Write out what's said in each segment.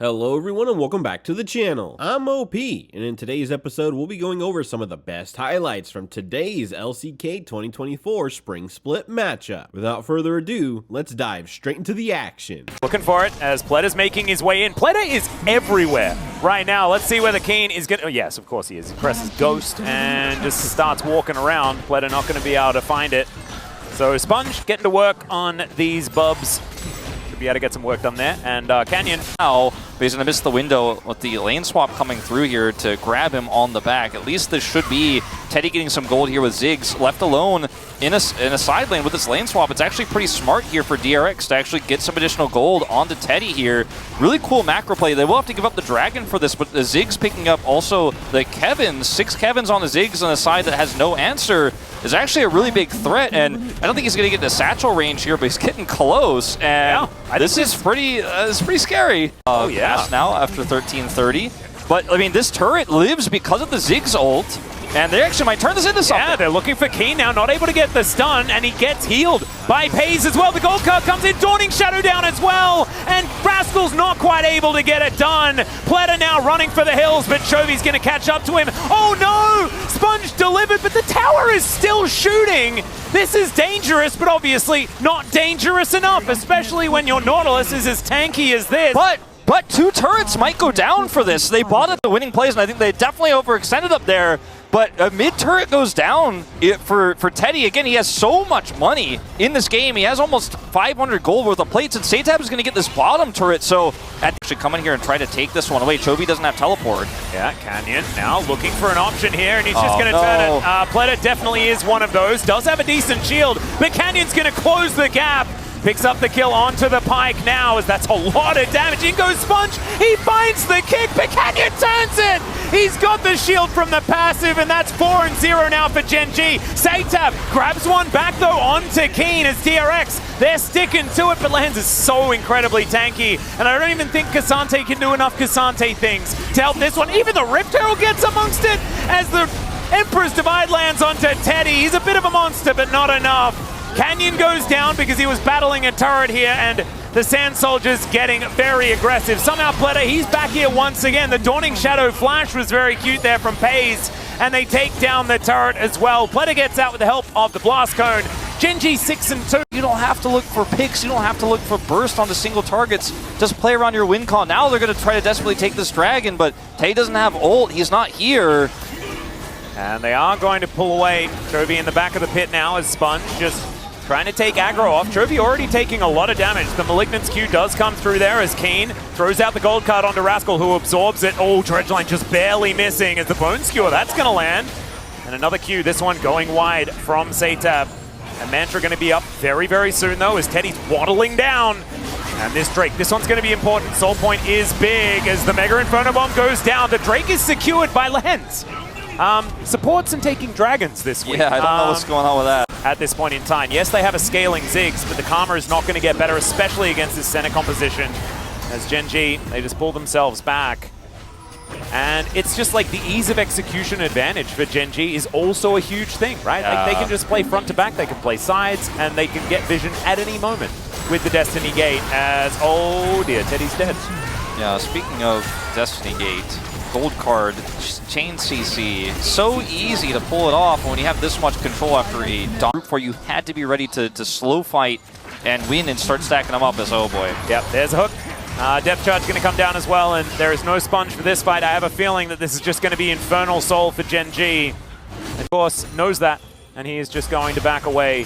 Hello everyone and welcome back to the channel. I'm OP, and in today's episode we'll be going over some of the best highlights from today's LCK 2024 Spring Split matchup. Without further ado, let's dive straight into the action. Looking for it as Pleta's making his way in. Pleta is everywhere right now. Let's see where the Keen is going to... Oh yes, of course he is. He presses Ghost and just starts walking around. Pleta not going to be able to find it. So Sponge getting to work on these bubs. Be able to get some work done there, and Canyon now he's going to miss the window with the lane swap coming through here to grab him on the back. At least this should be Teddy getting some gold here with Ziggs left alone in a side lane with this lane swap. It's actually pretty smart here for DRX to actually get some additional gold onto Teddy here. Really cool macro play. They will have to give up the Dragon for this, but the Ziggs picking up also the Kevins. 6 Kevins on the Ziggs on a side that has no answer is actually a really big threat, and I don't think he's going to get the satchel range here, but he's getting close, and this is pretty scary. Oh yeah. Now after 1330, but I mean this turret lives because of the Ziggs ult, and they actually might turn this into something. Yeah, they're looking for Keen now, not able to get the stun, and he gets healed by Pays as well. The gold card comes in, Dawning Shadow down as well, and Rascal's not quite able to get it done. Pleta now running for the hills, but chovy's going to catch up to him. Oh no! Sponge delivered, but the tower is still shooting. This is dangerous, but obviously not dangerous enough, especially when your Nautilus is as tanky as this. But 2 turrets might go down for this. They bought at the winning plays, and I think they definitely overextended up there. But a mid-turret goes down for Teddy. Again, he has so much money in this game. He has almost 500 gold worth of plates, and Satab is going to get this bottom turret. So actually come in here and try to take this one away. Chovy doesn't have teleport. Yeah, Canyon now looking for an option here, and he's just going to turn it. Pleta definitely is one of those. Does have a decent shield, but Canyon's going to close the gap. Picks up the kill onto the Pike now, as that's a lot of damage. In goes Sponge, he finds the kick, but Canyon turns it! He's got the shield from the passive, and that's 4-0 now for Gen.G. Satab grabs one back though onto Keen as DRX. They're sticking to it, but Lens is so incredibly tanky, and I don't even think Cassante can do enough Cassante things to help this one. Even the Rift Herald gets amongst it as the Emperor's Divide lands onto Teddy. He's a bit of a monster, but not enough. Canyon goes down because he was battling a turret here, and the Sand Soldier's getting very aggressive. Somehow Pleta, he's back here once again. The Dawning Shadow flash was very cute there from Pays, and they take down the turret as well. Pleta gets out with the help of the Blast Cone. Gen.G 6-2. You don't have to look for picks. You don't have to look for burst onto single targets. Just play around your win con. Now they're going to try to desperately take this Dragon, but Tay doesn't have ult. He's not here. And they are going to pull away. Chovy in the back of the pit now as Sponge just trying to take aggro off. Chovy already taking a lot of damage. The Malignant's Q does come through there as Keen throws out the gold card onto Rascal, who absorbs it. Oh, Dredgeline just barely missing as the Bone Skewer. That's going to land. And another Q, this one going wide from Satab. And Mantra going to be up very, very soon, though, as Teddy's waddling down. And this Drake, this one's going to be important. Soul Point is big as the Mega Inferno Bomb goes down. The Drake is secured by Lens. Supports and taking dragons this week. Yeah, I don't know what's going on with that. At this point in time. Yes, they have a scaling Ziggs, but the Karma is not going to get better, especially against this center composition. As Gen.G, they just pull themselves back. And it's just like the ease of execution advantage for Gen.G is also a huge thing, right? Like they can just play front to back, they can play sides, and they can get vision at any moment with the Destiny Gate as, oh dear, Teddy's dead. Yeah, speaking of Destiny Gate, gold card, chain CC, so easy to pull it off when you have this much control after a group where you had to be ready to slow fight and win and start stacking them up as, oh boy. Yep, there's a hook. Depth charge going to come down as well, and there is no Sponge for this fight. I have a feeling that this is just going to be Infernal Soul for Gen.G. Of course, knows that, and he is just going to back away.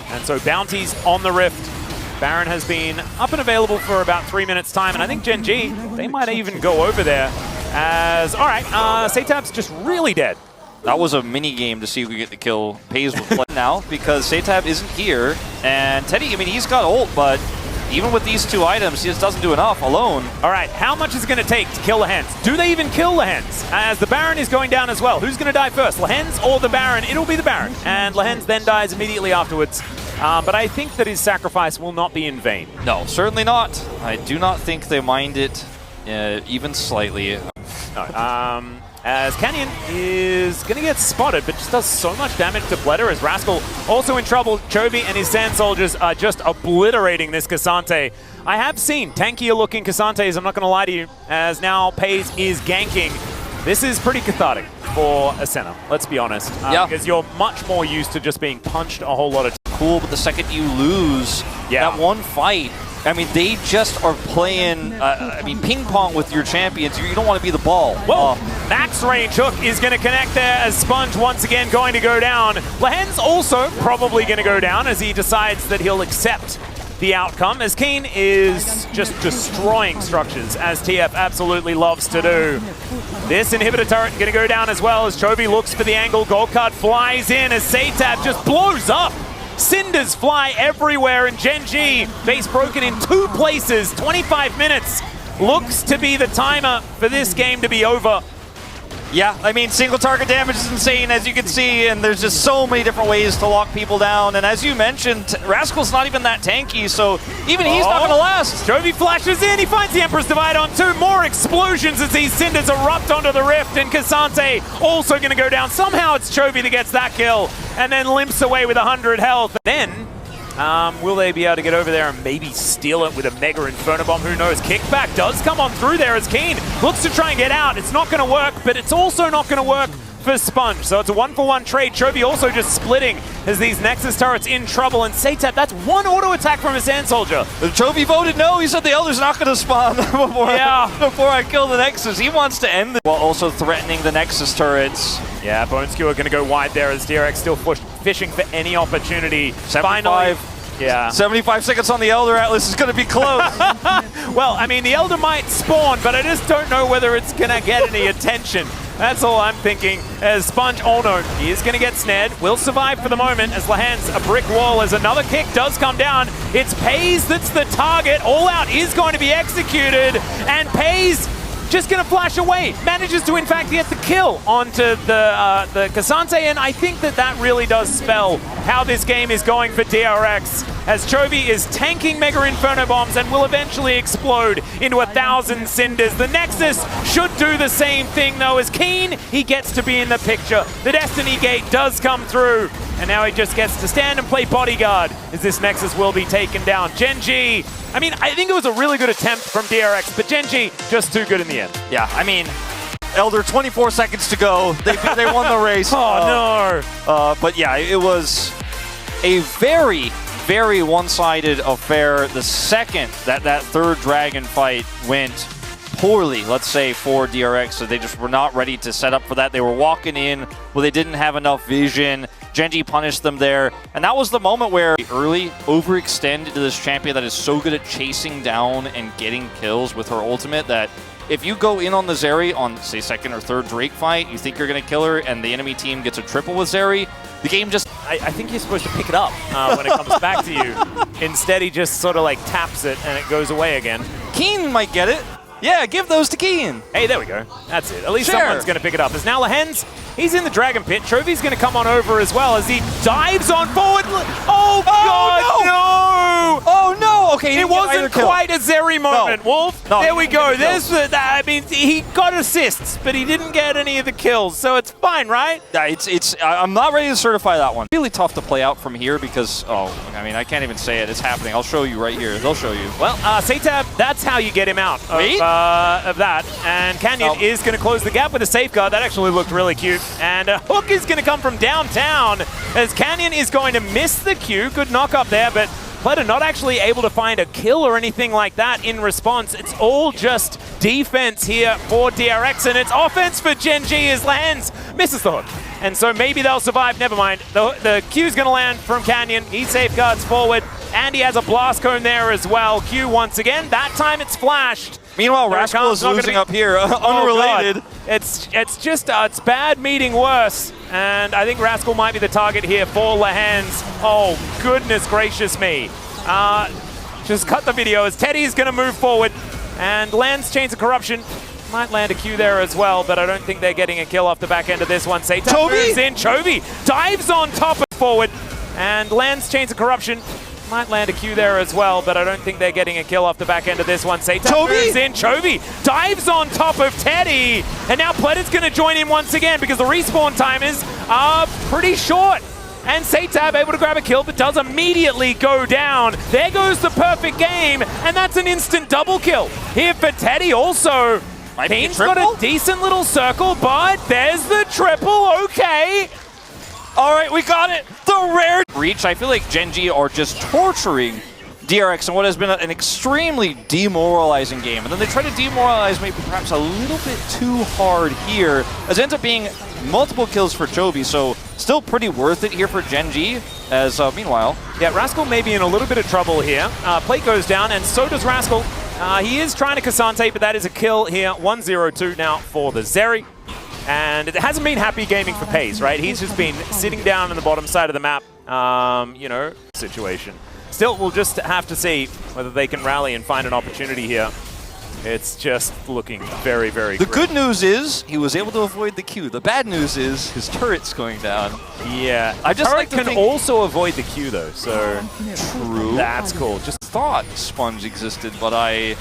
And so Bounty's on the Rift. Baron has been up and available for about 3 minutes time, and I think Gen.G, they might even go over there. As, all right, Satab's just really dead. That was a mini game to see if we get the kill. Pays will play now because Satab isn't here, and Teddy, I mean, he's got ult, but even with these 2 items, he just doesn't do enough alone. All right, how much is it going to take to kill Lehens? Do they even kill Lehens? As the Baron is going down as well. Who's going to die first, Lehens or the Baron? It'll be the Baron, and Lehens then dies immediately afterwards. But I think that his sacrifice will not be in vain. No, certainly not. I do not think they mind it even slightly. No, as Canyon is going to get spotted, but just does so much damage to Pledder as Rascal also in trouble. Chovy and his Sand Soldiers are just obliterating this Cassante. I have seen tankier looking Cassantes, I'm not going to lie to you, as now Pays is ganking. This is pretty cathartic for a center, let's be honest. Because you're much more used to just being punched a whole lot of cool, but the second you lose that one fight, I mean, they just are playing, ping pong with your champions. You don't want to be the ball. Whoa! Max range hook is going to connect there as Sponge once again going to go down. Lahen's also probably going to go down as he decides that he'll accept the outcome, as Keen is just destroying structures, as TF absolutely loves to do. This inhibitor turret going to go down as well as Chovy looks for the angle. Gold card flies in as Satab just blows up. Cinders fly everywhere, and Gen.G base broken in 2 places. 25 minutes looks to be the timer for this game to be over. Yeah, I mean, single target damage is insane, as you can see, and there's just so many different ways to lock people down. And as you mentioned, Rascal's not even that tanky, so even he's not going to last. Chovy flashes in, he finds the Emperor's Divide on 2. More explosions as these Cinders erupt onto the Rift, and Cassante also going to go down. Somehow it's Chovy that gets that kill, and then limps away with 100 health. Then, will they be able to get over there and maybe steal it with a Mega Inferno Bomb? Who knows? Kickback does come on through there as Keen looks to try and get out. It's not going to work, but it's also not going to work for Sponge. So it's a 1-for-1 trade. Chovy also just splitting as these Nexus turrets in trouble. And Satab, that's 1 auto attack from a Sand Soldier. Chovy voted no. He said the Elder's not going to spawn before I kill the Nexus. He wants to end it while also threatening the Nexus turrets. Yeah, Bone Skewer going to go wide there as DRX still fishing for any opportunity. 75 seconds on the Elder. Atlas is going to be close. Well, I mean, the Elder might spawn, but I just don't know whether it's going to get any attention. That's all I'm thinking. As Sponge, oh no, he is going to get snared. Will survive for the moment as Lahen's a brick wall as another kick does come down. It's Pays that's the target. All Out is going to be executed, and Pays just going to flash away. Manages to, in fact, get the kill onto the Cassante, and I think that really does spell how this game is going for DRX, as Chovy is tanking Mega Inferno Bombs and will eventually explode into 1,000 Cinders. The Nexus should do the same thing, though, as Keen, he gets to be in the picture. The Destiny Gate does come through, and now he just gets to stand and play bodyguard as this Nexus will be taken down. Gen.G, I mean, I think it was a really good attempt from DRX, but Gen.G just too good in the end. Yeah, I mean, Elder, 24 seconds to go. They won the race. Oh, no. But yeah, it was a very, very one-sided affair. The second that third Dragon fight went poorly, let's say, for DRX, so they just were not ready to set up for that. They were walking in, well, they didn't have enough vision. Gen.G punished them there, and that was the moment where early overextend into this champion that is so good at chasing down and getting kills with her ultimate that if you go in on the Zeri on, say, second or third Drake fight, you think you're going to kill her, and the enemy team gets a triple with Zeri, the game just... I think you're supposed to pick it up when it comes back to you. Instead, he just sort of like taps it, and it goes away again. Keen might get it. Yeah, give those to Keen. Hey, there we go. That's it. At least someone's going to pick it up. As now Lahen's, he's in the Dragon Pit. Chovy's going to come on over as well as he dives on forward. Oh, God, no! Oh, no! Okay, it wasn't quite a Zeri moment, no. Wolf. No, there we go. There's the, I mean, he got assists, but he didn't get any of the kills, so it's fine, right? I'm not ready to certify that one. Really tough to play out from here because, I mean, I can't even say it. It's happening. I'll show you right here. They'll show you. Well, Satab, that's how you get him out of that. And Canyon is going to close the gap with a safeguard. That actually looked really cute. And a hook is going to come from downtown as Canyon is going to miss the Q. Good knock up there, but Pledder not actually able to find a kill or anything like that in response. It's all just defense here for DRX, and it's offense for Gen.G as lands. Misses the hook. And so maybe they'll survive. Never mind. The Q's going to land from Canyon. He safeguards forward, and he has a blast cone there as well. Q once again. That time it's flashed. Meanwhile, Rascal is losing up here, unrelated. It's just, it's bad meeting worse. And I think Rascal might be the target here for Lahen's. Oh, goodness gracious me. Just cut the video as Teddy's going to move forward. And lands Chains of Corruption. Might land a Q there as well, but I don't think they're getting a kill off the back end of this one. Satab moves in. Chovy dives on top and forward. And lands Chains of Corruption. Might land a Q there as well, but I don't think they're getting a kill off the back end of this one. chovy moves in. chovy dives on top of Teddy. And now Pledder's going to join in once again because the respawn timers are pretty short. And Satab able to grab a kill, but does immediately go down. There goes the perfect game, and that's an instant double kill. Here for Teddy also. Keen's got a decent little circle, but there's the triple, okay. All right, we got it. The rare reach. I feel like Gen.G are just torturing DRX in what has been an extremely demoralizing game. And then they try to demoralize maybe perhaps a little bit too hard here, as it ends up being multiple kills for chovy, so still pretty worth it here for Gen.G, as meanwhile... Yeah, Rascal may be in a little bit of trouble here. Plate goes down, and so does Rascal. He is trying to Cassante, but that is a kill here. 1-0-2 now for the Zeri. And it hasn't been happy gaming for Pace, right? He's just been sitting down on the bottom side of the map, you know, situation. Still, we'll just have to see whether they can rally and find an opportunity here. It's just looking very, very The good news is he was able to avoid the Q. The bad news is his turret's going down. Yeah, I just turret can also avoid the Q though, so true. That's cool. Just thought Sponge existed, but I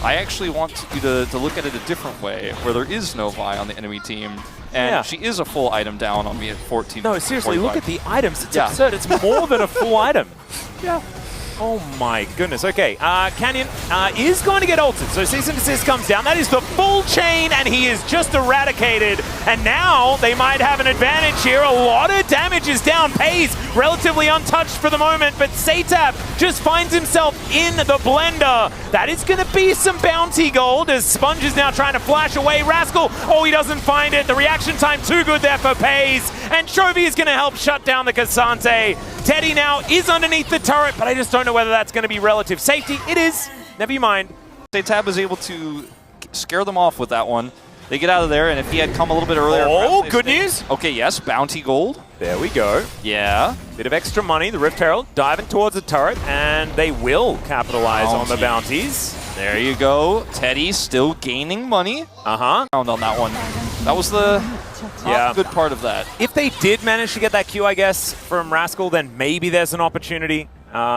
actually want you to look at it a different way, where there is no Vi on the enemy team, and she is a full item down on me at 14. No, seriously, 45. look at the items. It's absurd. It's more than a full item. Yeah. Oh my goodness. Okay, Canyon is going to get ulted. So Cease and Desist comes down. That is the full chain, and he is just eradicated. And now they might have an advantage here. A lot of damage is down. Pays relatively untouched for the moment, but Satab just finds himself in the blender. That is going to be some bounty gold as Sponge is now trying to flash away. Rascal, oh, he doesn't find it. The reaction time too good there for Pays. And chovy is going to help shut down the Cassante. Teddy now is underneath the turret, but I just don't know whether that's going to be relative safety. It is. Never you mind. Satab was able to scare them off with that one. They get out of there, and if he had come a little bit earlier... Oh, good news. Okay, yes, bounty gold. There we go. Yeah. Bit of extra money. The Rift Herald diving towards the turret, and they will capitalize on the bounties. There you go. Teddy still gaining money. Uh-huh. On that one. That was the good part of that. If they did manage to get that Q, I guess, from Rascal, then maybe there's an opportunity.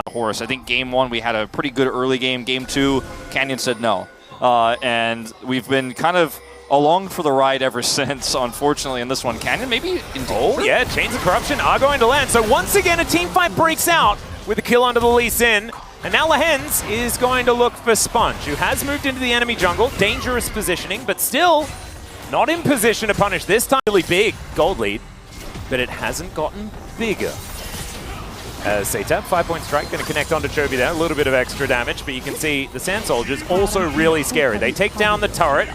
Horse, I think game one we had a pretty good early game. Game two, Canyon said no. And we've been kind of along for the ride ever since, unfortunately, in this one. Canyon maybe in danger? Oh, yeah, Chains of Corruption are going to land. So once again, a team fight breaks out with a kill under the Lee Sin. And now Lehens is going to look for Sponge, who has moved into the enemy jungle. Dangerous positioning, but still not in position to punish. This time, really big gold lead, but it hasn't gotten bigger. Satab, 5-point strike, going to connect onto chovy there. A little bit of extra damage, but you can see the Sand Soldiers also really scary. They take down the turret.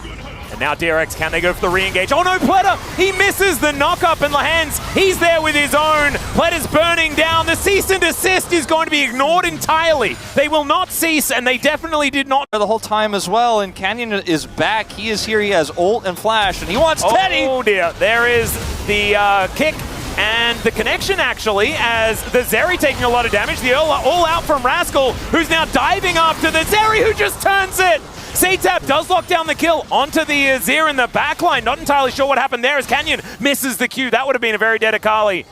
And now DRX, can they go for the re-engage? Oh no, Pledder! He misses the knock-up, and Lehens, he's there with his own. Pledder's burning down. The cease and desist is going to be ignored entirely. They will not cease, and they definitely did not. The whole time as well, and Canyon is back. He is here, he has ult and flash, and he wants Teddy! Oh dear, there is the kick. And the connection, actually, as the Zeri taking a lot of damage. The all out from Rascal, who's now diving after the Zeri, who just turns it. Satab does lock down the kill onto the Azir in the backline. Not entirely sure what happened there as Canyon misses the Q. That would have been a very dead Akali.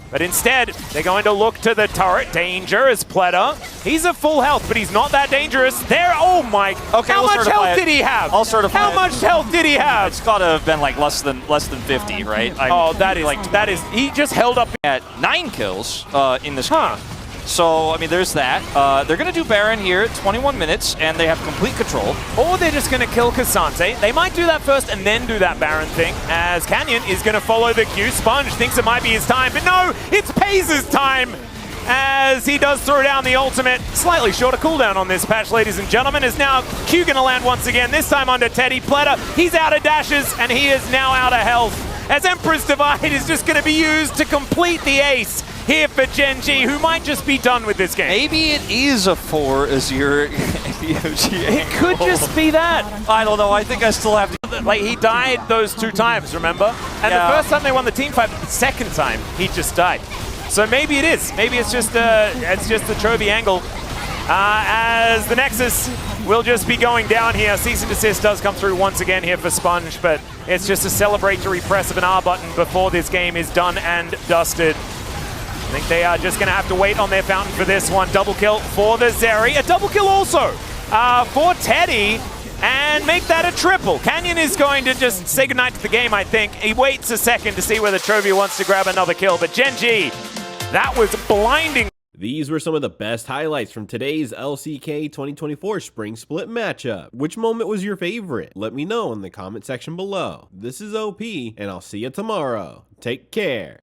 But instead, they're going to look to the turret. Danger is Pledder. He's at full health, but he's not that dangerous. There, oh my, okay, how much health did he have? I'll certify How much health did he have? It's got to have been like less than 50, right? That is, he just held up at 9 kills in this game. So, I mean, there's that. They're going to do Baron here at 21 minutes, and they have complete control. Or they're just going to kill Cassante. They might do that first and then do that Baron thing, as Canyon is going to follow the Q. Sponge thinks it might be his time, but no, it's Paze's time, as he does throw down the ultimate. Slightly shorter cooldown on this patch, ladies and gentlemen, is now Q going to land once again, this time under Teddy. Pledder, he's out of dashes, and he is now out of health, as Emperor's Divide is just going to be used to complete the ace here for Gen.G, who might just be done with this game. Maybe it is a 4 Azir EOG. It could just be that. I don't know. I think I still have to. Like, he died those 2 times, remember? And the first time they won the team fight, but the second time, he just died. So maybe it is. Maybe it's just the chovy angle. As the Nexus will just be going down here. Cease and desist does come through once again here for Sponge, but it's just a celebratory press of an R button before this game is done and dusted. I think they are just going to have to wait on their fountain for this one. Double kill for the Zeri. A double kill also for Teddy. And make that a triple. Canyon is going to just say goodnight to the game, I think. He waits a second to see whether chovy wants to grab another kill. But Gen.G, that was blinding. These were some of the best highlights from today's LCK 2024 Spring Split matchup. Which moment was your favorite? Let me know in the comment section below. This is OP, and I'll see you tomorrow. Take care.